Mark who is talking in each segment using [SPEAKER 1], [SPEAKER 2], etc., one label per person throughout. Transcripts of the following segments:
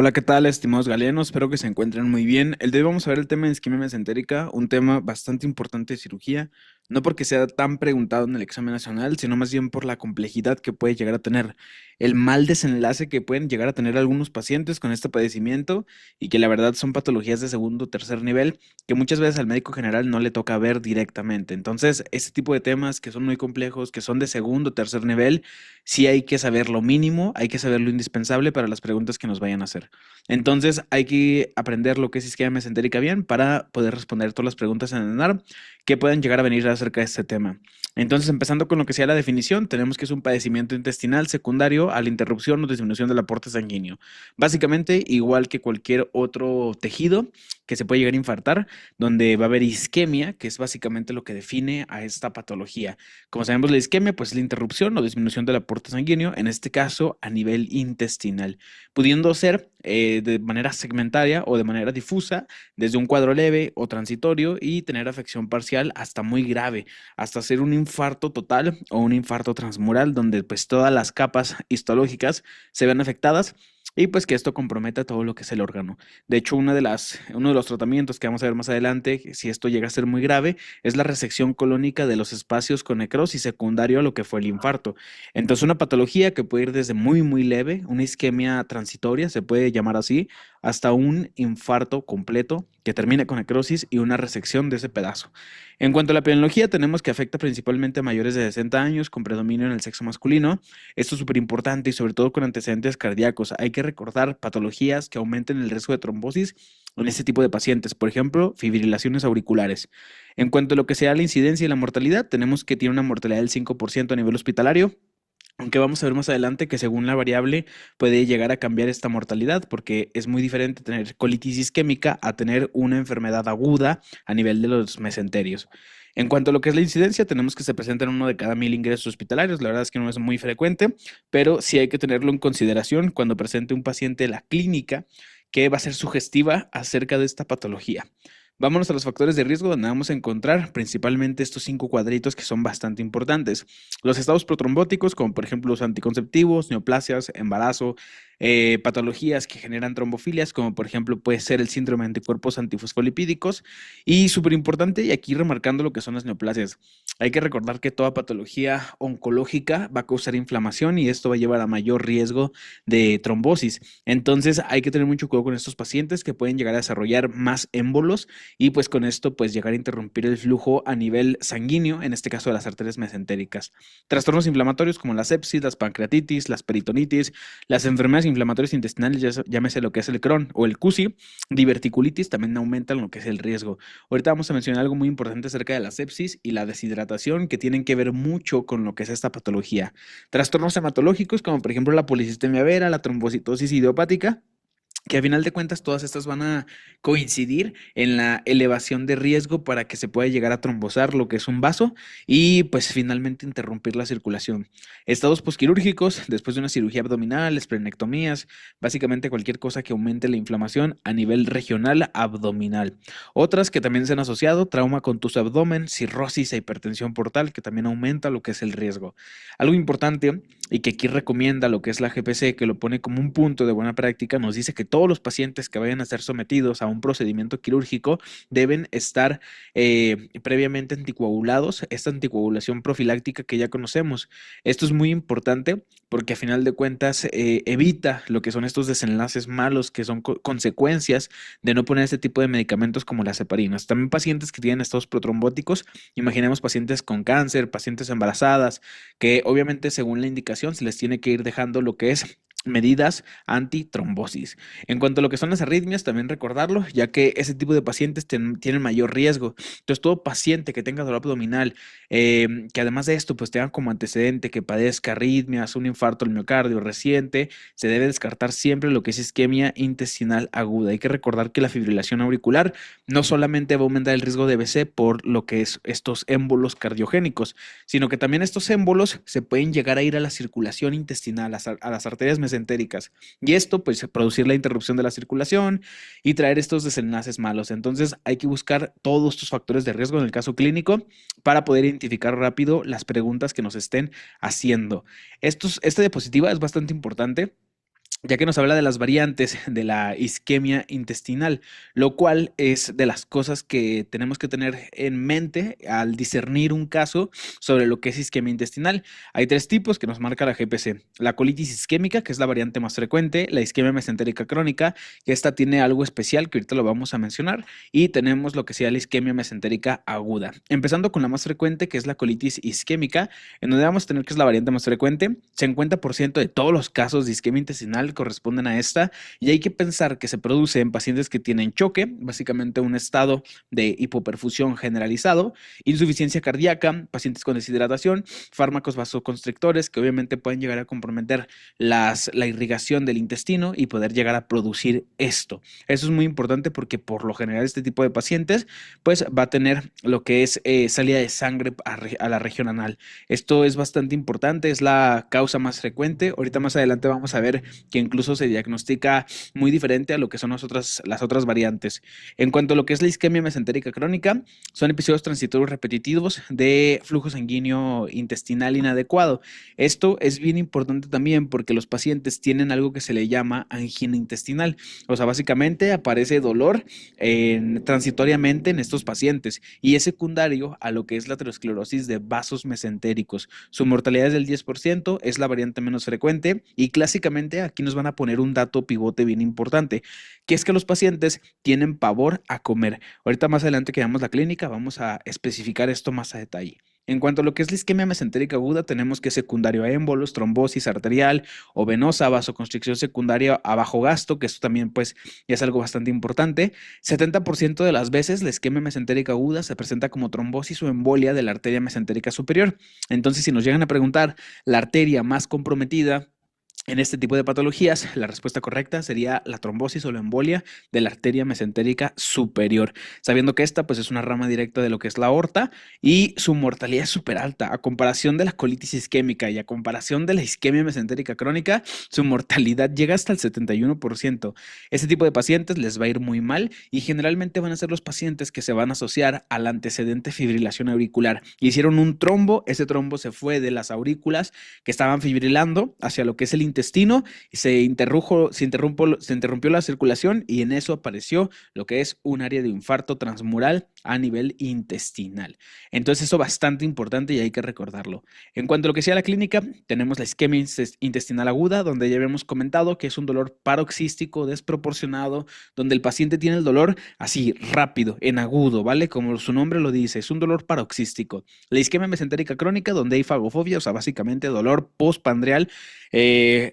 [SPEAKER 1] Hola, ¿qué tal, estimados galenos? Espero que se encuentren muy bien. El de hoy vamos a ver el tema de isquemia mesentérica, un tema bastante importante de cirugía, no porque sea tan preguntado en el examen nacional, sino más bien por la complejidad que puede llegar a tener, el mal desenlace que pueden llegar a tener algunos pacientes con este padecimiento y que la verdad son patologías de segundo o tercer nivel que muchas veces al médico general no le toca ver directamente. Entonces, este tipo de temas que son muy complejos, que son de segundo o tercer nivel, sí hay que saber lo mínimo, hay que saber lo indispensable para las preguntas que nos vayan a hacer. Entonces hay que aprender lo que es isquemia mesentérica bien para poder responder todas las preguntas en el ENAR que puedan llegar a venir acerca de este tema. Entonces, empezando con lo que sea la definición, tenemos que es un padecimiento intestinal secundario a la interrupción o disminución del aporte sanguíneo. Básicamente, igual que cualquier otro tejido que se puede llegar a infartar, donde va a haber isquemia, que es básicamente lo que define a esta patología. Como sabemos, la isquemia, pues es la interrupción o disminución del aporte sanguíneo, en este caso a nivel intestinal, pudiendo ser de manera segmentaria o de manera difusa, desde un cuadro leve o transitorio y tener afección parcial hasta muy grave, hasta ser un infarto total o un infarto transmural, donde pues todas las capas histológicas se ven afectadas y pues que esto comprometa todo lo que es el órgano. De hecho, uno de los tratamientos que vamos a ver más adelante, si esto llega a ser muy grave, es la resección colónica de los espacios con necrosis secundario a lo que fue el infarto. Entonces, una patología que puede ir desde muy, muy leve, una isquemia transitoria, se puede llamar así, hasta un infarto completo que termine con necrosis y una resección de ese pedazo. En cuanto a la epidemiología, tenemos que afecta principalmente a mayores de 60 años con predominio en el sexo masculino. Esto es súper importante y sobre todo con antecedentes cardíacos. Hay que recordar patologías que aumenten el riesgo de trombosis en este tipo de pacientes, por ejemplo, fibrilaciones auriculares. En cuanto a lo que sea la incidencia y la mortalidad, tenemos que tiene una mortalidad del 5% a nivel hospitalario, aunque vamos a ver más adelante que según la variable puede llegar a cambiar esta mortalidad, porque es muy diferente tener colitis isquémica a tener una enfermedad aguda a nivel de los mesenterios. En cuanto a lo que es la incidencia, tenemos que se presenta en uno de cada 1000 ingresos hospitalarios. La verdad es que no es muy frecuente, pero sí hay que tenerlo en consideración cuando presente un paciente la clínica que va a ser sugestiva acerca de esta patología. Vámonos a los factores de riesgo donde vamos a encontrar principalmente estos 5 cuadritos que son bastante importantes. Los estados protrombóticos, como por ejemplo los anticonceptivos, neoplasias, embarazo, patologías que generan trombofilias, como por ejemplo puede ser el síndrome de anticuerpos antifosfolipídicos. Y súper importante, y aquí remarcando lo que son las neoplasias, hay que recordar que toda patología oncológica va a causar inflamación y esto va a llevar a mayor riesgo de trombosis. Entonces hay que tener mucho cuidado con estos pacientes que pueden llegar a desarrollar más émbolos y pues con esto pues llegar a interrumpir el flujo a nivel sanguíneo, en este caso de las arterias mesentéricas. Trastornos inflamatorios como la sepsis, las pancreatitis, las peritonitis, las enfermedades inflamatorias intestinales, llámese lo que es el Crohn o el CUSI, diverticulitis, también aumentan lo que es el riesgo. Ahorita vamos a mencionar algo muy importante acerca de la sepsis y la deshidratación que tienen que ver mucho con lo que es esta patología. Trastornos hematológicos como por ejemplo la polisistemia vera, la trombocitosis idiopática, que a final de cuentas todas estas van a coincidir en la elevación de riesgo para que se pueda llegar a trombosar lo que es un vaso y pues finalmente interrumpir la circulación. Estados posquirúrgicos, después de una cirugía abdominal, esplenectomías, básicamente cualquier cosa que aumente la inflamación a nivel regional abdominal. Otras que también se han asociado, trauma contuso abdomen, cirrosis e hipertensión portal, que también aumenta lo que es el riesgo. Algo importante y que aquí recomienda lo que es la GPC, que lo pone como un punto de buena práctica, nos dice que todos los pacientes que vayan a ser sometidos a un procedimiento quirúrgico deben estar previamente anticoagulados, esta anticoagulación profiláctica que ya conocemos. Esto es muy importante porque a final de cuentas evita lo que son estos desenlaces malos que son consecuencias de no poner este tipo de medicamentos como las heparinas. También pacientes que tienen estados protrombóticos, imaginemos pacientes con cáncer, pacientes embarazadas, que obviamente según la indicación se les tiene que ir dejando lo que es medidas antitrombosis. En cuanto a lo que son las arritmias, también recordarlo, ya que ese tipo de pacientes tienen mayor riesgo. Entonces, todo paciente que tenga dolor abdominal, que además de esto, pues tenga como antecedente que padezca arritmias, un infarto al miocardio reciente, se debe descartar siempre lo que es isquemia intestinal aguda. Hay que recordar que la fibrilación auricular no solamente va a aumentar el riesgo de BC por lo que es estos émbolos cardiogénicos, sino que también estos émbolos se pueden llegar a ir a la circulación intestinal, a las arterias mesentéricas, y esto pues producir la interrupción de la circulación y traer estos desenlaces malos. Entonces hay que buscar todos estos factores de riesgo en el caso clínico para poder identificar rápido las preguntas que nos estén haciendo. Esta diapositiva es bastante importante ya que nos habla de las variantes de la isquemia intestinal, lo cual es de las cosas que tenemos que tener en mente al discernir un caso sobre lo que es isquemia intestinal. Hay tres tipos que nos marca la GPC: la colitis isquémica, que es la variante más frecuente; la isquemia mesentérica crónica, que esta tiene algo especial que ahorita lo vamos a mencionar; y tenemos lo que sea la isquemia mesentérica aguda. Empezando con la más frecuente, que es la colitis isquémica, en donde vamos a tener que es la variante más frecuente. 50% de todos los casos de isquemia intestinal corresponden a esta, y hay que pensar que se produce en pacientes que tienen choque, básicamente un estado de hipoperfusión generalizado, insuficiencia cardíaca, pacientes con deshidratación, fármacos vasoconstrictores que obviamente pueden llegar a comprometer la irrigación del intestino y poder llegar a producir esto. Eso es muy importante porque por lo general este tipo de pacientes pues va a tener lo que es salida de sangre a la región anal. Esto es bastante importante, es la causa más frecuente. Ahorita más adelante vamos a ver que incluso se diagnostica muy diferente a lo que son las otras variantes. En cuanto a lo que es la isquemia mesentérica crónica, son episodios transitorios repetitivos de flujo sanguíneo intestinal inadecuado. Esto es bien importante también porque los pacientes tienen algo que se le llama angina intestinal. O sea, básicamente aparece dolor transitoriamente en estos pacientes y es secundario a lo que es la aterosclerosis de vasos mesentéricos. Su mortalidad es del 10%, es la variante menos frecuente, y clásicamente aquí nos van a poner un dato pivote bien importante, que es que los pacientes tienen pavor a comer. Ahorita más adelante que veamos la clínica vamos a especificar esto más a detalle. En cuanto a lo que es la isquemia mesentérica aguda, tenemos que es secundario a émbolos, trombosis arterial o venosa, vasoconstricción secundaria a bajo gasto, que esto también pues es algo bastante importante. 70% de las veces la isquemia mesentérica aguda se presenta como trombosis o embolia de la arteria mesentérica superior. Entonces, si nos llegan a preguntar la arteria más comprometida en este tipo de patologías, la respuesta correcta sería la trombosis o la embolia de la arteria mesentérica superior, sabiendo que esta pues es una rama directa de lo que es la aorta y su mortalidad es súper alta. A comparación de la colitis isquémica y a comparación de la isquemia mesentérica crónica, su mortalidad llega hasta el 71%. Este tipo de pacientes les va a ir muy mal y generalmente van a ser los pacientes que se van a asociar al antecedente fibrilación auricular. Hicieron un trombo, ese trombo se fue de las aurículas que estaban fibrilando hacia lo que es el intestino, y se interrumpió la circulación y en eso apareció lo que es un área de infarto transmural a nivel intestinal. Entonces eso es bastante importante y hay que recordarlo. En cuanto a lo que sea la clínica, tenemos la isquemia intestinal aguda, donde ya habíamos comentado que es un dolor paroxístico desproporcionado, donde el paciente tiene el dolor así rápido, en agudo, ¿vale? Como su nombre lo dice, es un dolor paroxístico. La isquemia mesentérica crónica, donde hay fagofobia, o sea, básicamente dolor postpandreal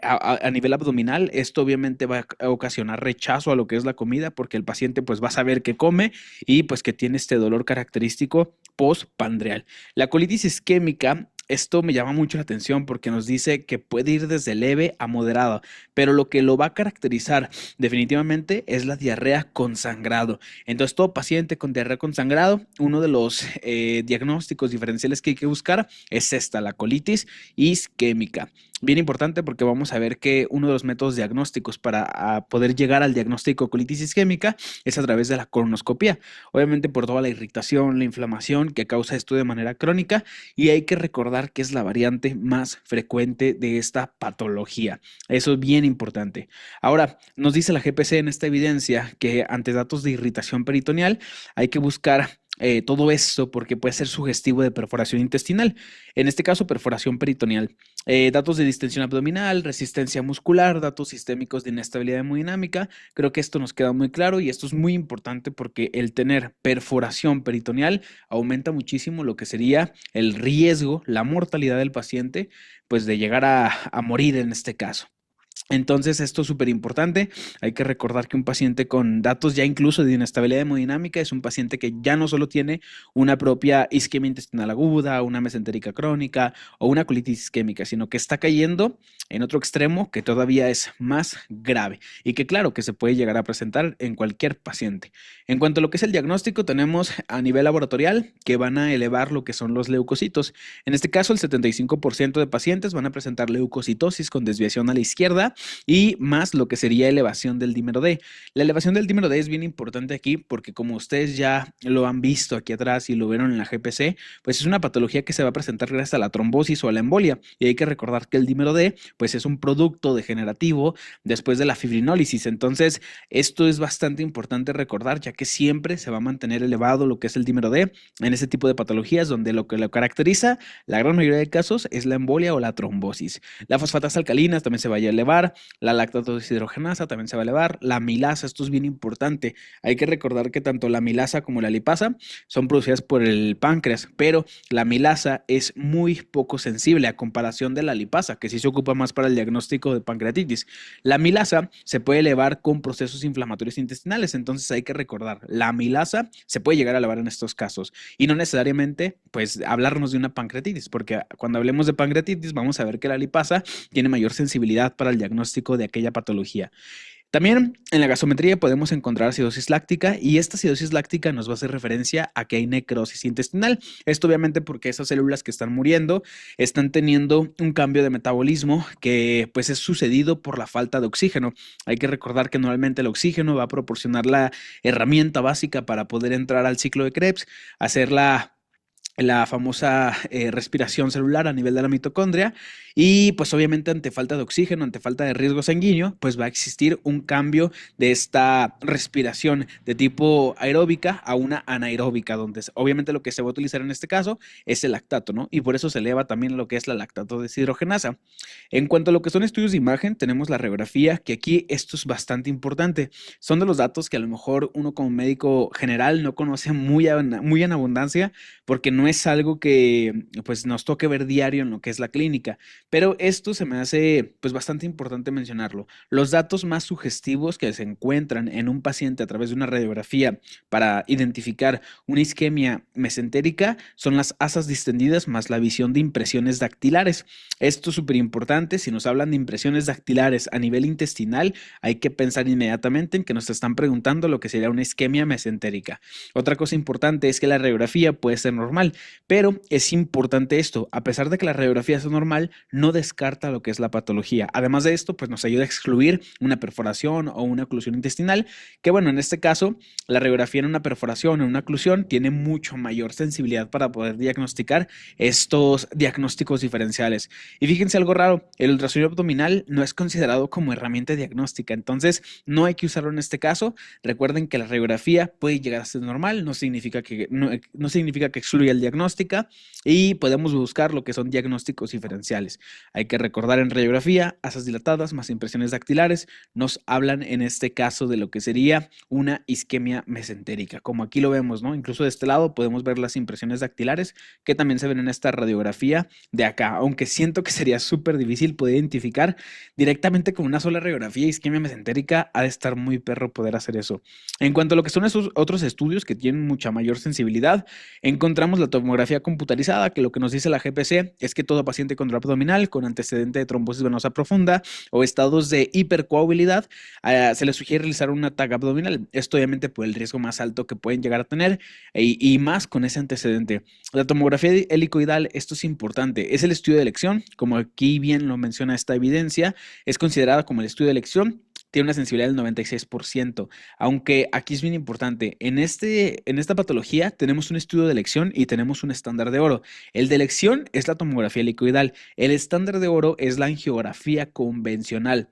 [SPEAKER 1] a nivel abdominal. Esto obviamente va a ocasionar rechazo a lo que es la comida porque el paciente pues va a saber que come y pues que tiene este dolor característico postpandreal. La colitis isquémica, esto me llama mucho la atención porque nos dice que puede ir desde leve a moderado, pero lo que lo va a caracterizar definitivamente es la diarrea con sangrado. Entonces, todo paciente con diarrea con sangrado, uno de los diagnósticos diferenciales que hay que buscar es esta, la colitis isquémica. Bien importante porque vamos a ver que uno de los métodos diagnósticos para poder llegar al diagnóstico de colitis isquémica es a través de la colonoscopia. Obviamente por toda la irritación, la inflamación que causa esto de manera crónica, y hay que recordar que es la variante más frecuente de esta patología. Eso es bien importante. Ahora, nos dice la GPC en esta evidencia que ante datos de irritación peritoneal hay que buscar todo esto porque puede ser sugestivo de perforación intestinal, en este caso perforación peritoneal. Datos de distensión abdominal, resistencia muscular, datos sistémicos de inestabilidad hemodinámica. Creo que esto nos queda muy claro y esto es muy importante porque el tener perforación peritoneal aumenta muchísimo lo que sería el riesgo, la mortalidad del paciente, pues de llegar a morir en este caso. Entonces, esto es súper importante. Hay que recordar que un paciente con datos ya incluso de inestabilidad hemodinámica es un paciente que ya no solo tiene una propia isquemia intestinal aguda, una mesentérica crónica o una colitis isquémica, sino que está cayendo en otro extremo que todavía es más grave y que claro que se puede llegar a presentar en cualquier paciente. En cuanto a lo que es el diagnóstico, tenemos a nivel laboratorial que van a elevar lo que son los leucocitos. En este caso, el 75% de pacientes van a presentar leucocitosis con desviación a la izquierda, y más lo que sería elevación del dímero D. La elevación del dímero D es bien importante aquí porque como ustedes ya lo han visto aquí atrás y lo vieron en la GPC, pues es una patología que se va a presentar gracias a la trombosis o a la embolia. Y hay que recordar que el dímero D pues es un producto degenerativo después de la fibrinólisis. Entonces, esto es bastante importante recordar, ya que siempre se va a mantener elevado lo que es el dímero D en ese tipo de patologías donde lo que lo caracteriza, la gran mayoría de casos, es la embolia o la trombosis. La fosfatasa alcalina también se va a elevar, la lactato deshidrogenasa también se va a elevar, la amilasa, esto es bien importante. Hay que recordar que tanto la amilasa como la lipasa son producidas por el páncreas, pero la amilasa es muy poco sensible a comparación de la lipasa, que sí se ocupa más para el diagnóstico de pancreatitis. La amilasa se puede elevar con procesos inflamatorios intestinales, entonces hay que recordar, la amilasa se puede llegar a elevar en estos casos y no necesariamente pues hablarnos de una pancreatitis, porque cuando hablemos de pancreatitis vamos a ver que la lipasa tiene mayor sensibilidad para el diagnóstico de aquella patología. También en la gasometría podemos encontrar acidosis láctica y esta acidosis láctica nos va a hacer referencia a que hay necrosis intestinal. Esto obviamente porque esas células que están muriendo están teniendo un cambio de metabolismo que pues es sucedido por la falta de oxígeno. Hay que recordar que normalmente el oxígeno va a proporcionar la herramienta básica para poder entrar al ciclo de Krebs, hacer la famosa respiración celular a nivel de la mitocondria y pues obviamente ante falta de oxígeno, ante falta de riesgo sanguíneo, pues va a existir un cambio de esta respiración de tipo aeróbica a una anaeróbica, donde obviamente lo que se va a utilizar en este caso es el lactato, ¿no? Y por eso se eleva también lo que es la lactato deshidrogenasa. En cuanto a lo que son estudios de imagen, tenemos la radiografía, que aquí esto es bastante importante. Son de los datos que a lo mejor uno como médico general no conoce muy en abundancia, porque no es algo que pues nos toque ver diario en lo que es la clínica, pero esto se me hace pues bastante importante mencionarlo. Los datos más sugestivos que se encuentran en un paciente a través de una radiografía para identificar una isquemia mesentérica son las asas distendidas más la visión de impresiones dactilares. Esto es súper importante. Si nos hablan de impresiones dactilares a nivel intestinal, hay que pensar inmediatamente en que nos están preguntando lo que sería una isquemia mesentérica. Otra cosa importante es que la radiografía puede ser normal, pero es importante esto, a pesar de que la radiografía es normal, no descarta lo que es la patología. Además de esto, pues nos ayuda a excluir una perforación o una oclusión intestinal, que bueno, en este caso, la radiografía en una perforación o una oclusión tiene mucho mayor sensibilidad para poder diagnosticar estos diagnósticos diferenciales. Y fíjense algo raro, el ultrasonido abdominal no es considerado como herramienta diagnóstica, entonces no hay que usarlo en este caso. Recuerden que la radiografía puede llegar a ser normal, no significa que excluya el diagnóstico y podemos buscar lo que son diagnósticos diferenciales. Hay que recordar en radiografía, asas dilatadas más impresiones dactilares nos hablan en este caso de lo que sería una isquemia mesentérica, como aquí lo vemos, ¿no? Incluso de este lado podemos ver las impresiones dactilares que también se ven en esta radiografía de acá, aunque siento que sería súper difícil poder identificar directamente con una sola radiografía isquemia mesentérica, ha de estar muy perro poder hacer eso. En cuanto a lo que son esos otros estudios que tienen mucha mayor sensibilidad, encontramos la tomografía computarizada, que lo que nos dice la GPC es que todo paciente con dolor abdominal con antecedente de trombosis venosa profunda o estados de hipercoagulabilidad se les sugiere realizar una TAC abdominal. Esto obviamente por el riesgo más alto que pueden llegar a tener y más con ese antecedente. La tomografía helicoidal, esto es importante, es el estudio de elección, como aquí bien lo menciona esta evidencia, es considerada como el estudio de elección. Tiene una sensibilidad del 96%, aunque aquí es bien importante, en esta patología tenemos un estudio de elección y tenemos un estándar de oro. El de elección es la tomografía helicoidal, el estándar de oro es la angiografía convencional.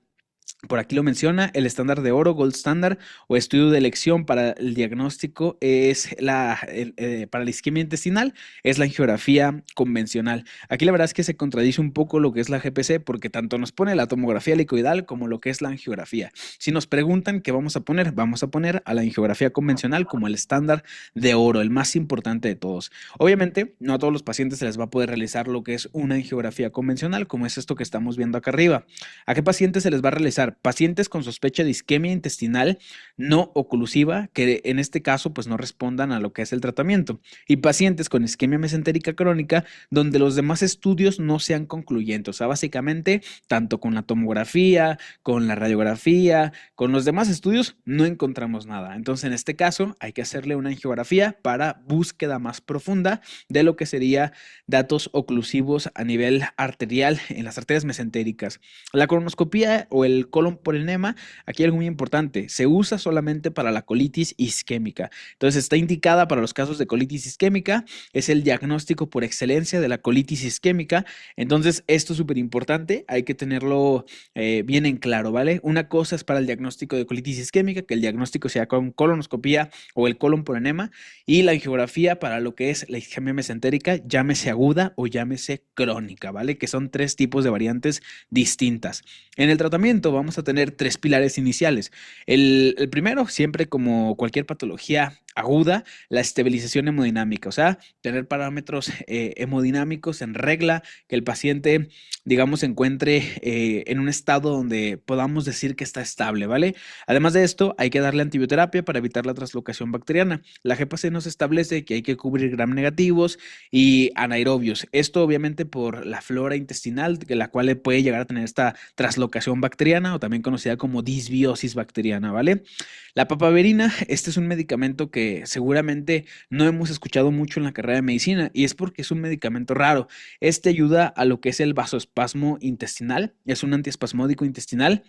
[SPEAKER 1] Por aquí lo menciona, el estándar de oro, gold standard o estudio de elección para el diagnóstico para la isquemia intestinal es la angiografía convencional. Aquí la verdad es que se contradice un poco lo que es la GPC porque tanto nos pone la tomografía helicoidal como lo que es la angiografía. Si nos preguntan qué vamos a poner a la angiografía convencional como el estándar de oro, el más importante de todos. Obviamente, no a todos los pacientes se les va a poder realizar lo que es una angiografía convencional, como es esto que estamos viendo acá arriba. ¿A qué pacientes se les va a realizar? seleccionar pacientes con sospecha de isquemia intestinal no oclusiva, que en este caso pues no respondan a lo que es el tratamiento, y pacientes con isquemia mesentérica crónica donde los demás estudios no sean concluyentes. O sea, básicamente, tanto con la tomografía, con la radiografía, con los demás estudios, no encontramos nada. Entonces, en este caso, hay que hacerle una angiografía para búsqueda más profunda de lo que sería datos oclusivos a nivel arterial en las arterias mesentéricas. La colonoscopía o el colon por enema, aquí algo muy importante, se usa solamente para la colitis isquémica. Entonces, está indicada para los casos de colitis isquémica, es el diagnóstico por excelencia de la colitis isquémica. Entonces, esto es súper importante, hay que tenerlo bien en claro, ¿vale? Una cosa es para el diagnóstico de colitis isquémica, que el diagnóstico sea con colonoscopía o el colon por enema, y la angiografía para lo que es la isquemia mesentérica, llámese aguda o llámese crónica, ¿vale? Que son tres tipos de variantes distintas. En el tratamiento vamos a tener tres pilares iniciales. El primero, siempre como cualquier patología aguda, la estabilización hemodinámica, o sea, tener parámetros hemodinámicos en regla, que el paciente, digamos, se encuentre en un estado donde podamos decir que está estable, ¿vale? Además de esto, hay que darle antibioterapia para evitar la translocación bacteriana. La GPC nos establece que hay que cubrir gram negativos y anaerobios. Esto obviamente por la flora intestinal, que la cual puede llegar a tener esta translocación bacteriana o también conocida como disbiosis bacteriana, ¿vale? La papaverina, este es un medicamento que seguramente no hemos escuchado mucho en la carrera de medicina y es porque es un medicamento raro. Este ayuda a lo que es el vasoespasmo intestinal, es un antiespasmódico intestinal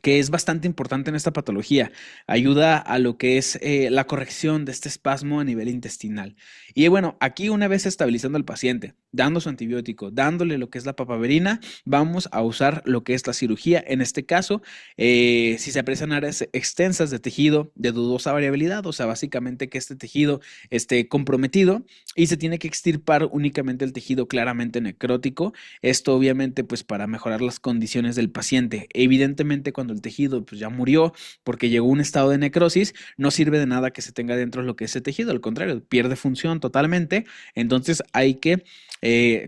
[SPEAKER 1] que es bastante importante en esta patología. Ayuda a lo que es la corrección de este espasmo a nivel intestinal. Y bueno, aquí una vez estabilizando al paciente, dando su antibiótico, dándole lo que es la papaverina, vamos a usar lo que es la cirugía. En este caso, si se aprecian áreas extensas de tejido de dudosa variabilidad, o sea, básicamente que este tejido esté comprometido y se tiene que extirpar únicamente el tejido claramente necrótico. Esto obviamente pues para mejorar las condiciones del paciente. Evidentemente cuando el tejido pues ya murió porque llegó a un estado de necrosis, no sirve de nada que se tenga dentro lo que es ese tejido, al contrario, pierde función totalmente. Entonces hay que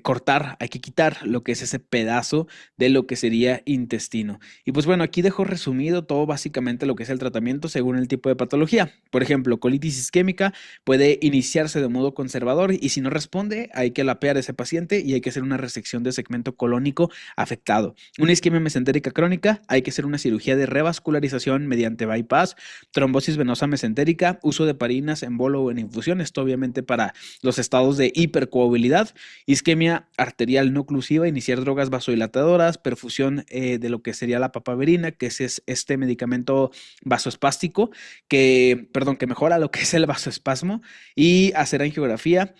[SPEAKER 1] cortar, hay que quitar lo que es ese pedazo de lo que sería intestino. Y pues bueno, aquí dejo resumido todo básicamente lo que es el tratamiento según el tipo de patología. Por ejemplo, colitis isquémica puede iniciarse de modo conservador y si no responde, hay que lapear a ese paciente y hay que hacer una resección de segmento colónico afectado. Una isquemia mesentérica crónica, hay que hacer una cirugía de revascularización mediante bypass, trombosis venosa mesentérica, uso de parinas en bolo o en infusión, esto obviamente para los estados de hipercoagulabilidad, isquemia arterial no oclusiva, iniciar drogas vasodilatadoras, perfusión de lo que sería la papaverina, que es este medicamento vasoespástico que mejora lo que es el vasoespasmo, y hacer angiografía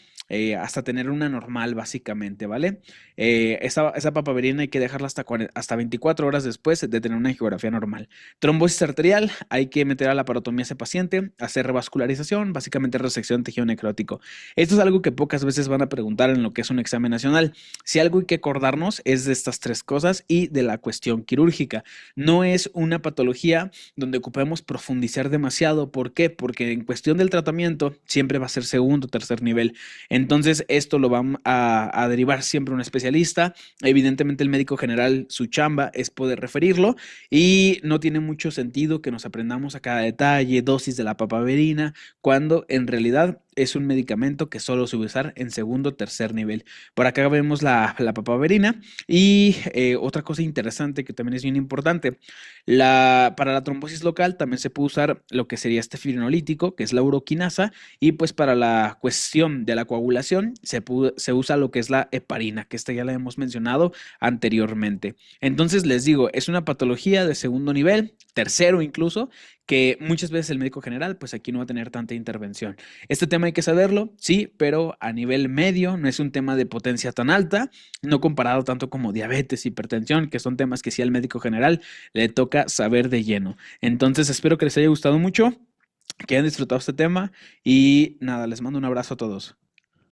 [SPEAKER 1] hasta tener una normal básicamente, ¿vale? Esa papaverina hay que dejarla hasta 24 horas después de tener una angiografía normal. Trombosis arterial, hay que meter a la parotomía a ese paciente, hacer revascularización, básicamente resección de tejido necrótico. Esto es algo que pocas veces van a preguntar en lo que es un examen nacional. Si algo hay que acordarnos es de estas tres cosas y de la cuestión quirúrgica. No es una patología donde ocupemos profundizar demasiado. ¿Por qué? Porque en cuestión del tratamiento siempre va a ser segundo o tercer nivel. Entonces, esto lo va a derivar siempre un especialista. Evidentemente, el médico general, su chamba es poder referirlo y no tiene mucho sentido que nos aprendamos a cada detalle, dosis de la papaverina, cuando en realidad es un medicamento que solo se va a usar en segundo o tercer nivel. Por acá vemos la papaverina y otra cosa interesante que también es bien importante, para la trombosis local también se puede usar lo que sería este fibrinolítico, que es la uroquinasa, y pues para la cuestión de la coagulación se usa lo que es la heparina, que esta ya la hemos mencionado anteriormente. Entonces les digo, es una patología de segundo nivel, tercero incluso, que muchas veces el médico general, pues aquí no va a tener tanta intervención. Este tema hay que saberlo, sí, pero a nivel medio, no es un tema de potencia tan alta, no comparado tanto como diabetes, hipertensión, que son temas que sí al médico general le toca saber de lleno. Entonces espero que les haya gustado mucho, que hayan disfrutado este tema y nada, les mando un abrazo a todos.